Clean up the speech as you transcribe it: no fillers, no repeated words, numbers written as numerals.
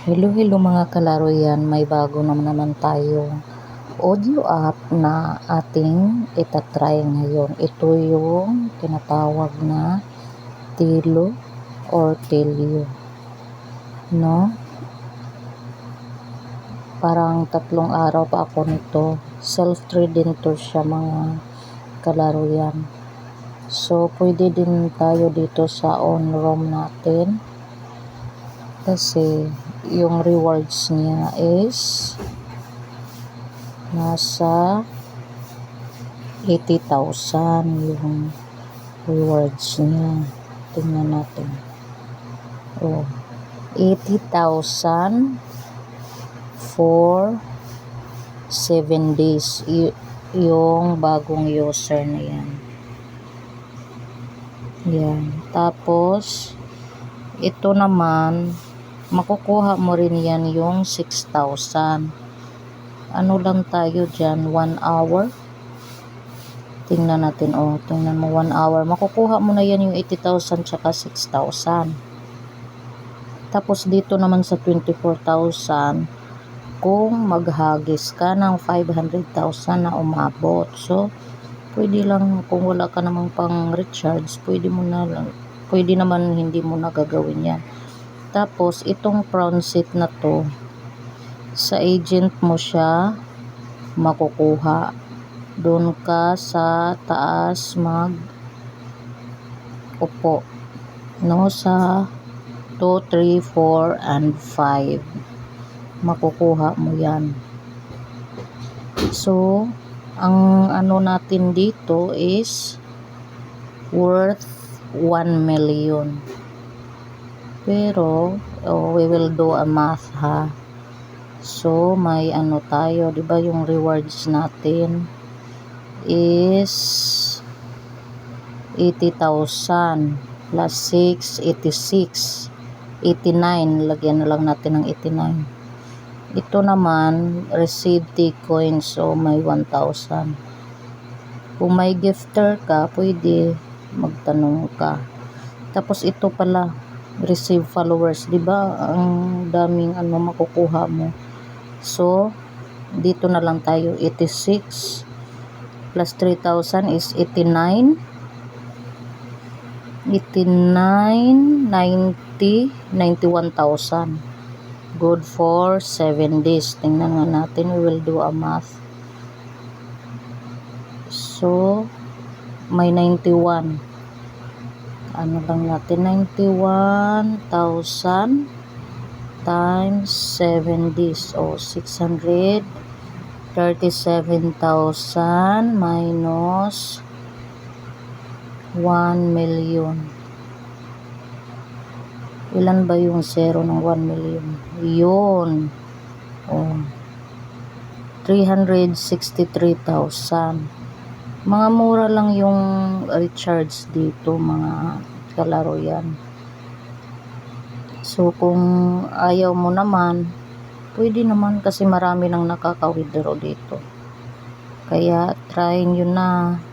Hello, hello mga kalaro yan. May bago naman tayong audio app na ating itatry ngayon. Ito yung tinatawag na Tilo or Telio. No? Parang 3 araw pa ako nito. Self-trading to siya mga kalaro yan. So, pwede din tayo dito sa on-roam natin. Kasi yung rewards niya is nasa 80,000 yung rewards niya. Tingnan natin. Oh, 80,000 for 7 days. Yung bagong user na yan. Yan. Tapos, ito naman, makukuha mo rin yan yung 6,000. Ano lang tayo dyan, 1 hour. Tingnan natin, tingnan mo 1 hour. Makukuha mo na yan yung 80,000 tsaka 6,000. Tapos dito naman sa 24,000, kung maghagis ka ng 500,000 na umabot. So, pwede lang, kung wala ka namang pang recharge, pwede naman hindi mo na gagawin yan. Tapos, itong prawn seat na to, sa agent mo siya makukuha. Doon ka sa taas upo. No, sa 2, 3, 4, and 5. Makukuha mo yan. So, ang ano natin dito is worth 1 million. Pero, we will do a math ha. So, may ano tayo, 'di ba yung rewards natin is 80,000 plus 6, 86, 89. Lagyan na lang natin ng 89. Ito naman, receive T-coin, so may 1,000. Kung may gifter ka, pwede magtanong ka. Tapos ito pala, receive followers, 'di ba? Ang daming makukuha mo. So, dito na lang tayo, 86 plus 3,000 is 89. 89, 90, 91,000. Good for 7 days. Tingnan nga natin, we will do a math. So, may 91. Ano lang natin, 91,000 times 7 days. 637,000 minus 1 million. Ilan ba yung 0 ng 1 million? Yun. 363,000. Mga mura lang yung recharge dito, mga kalaro yan. So, kung ayaw mo naman, pwede naman kasi marami nang nakaka-withdraw dito. Kaya, try nyo na.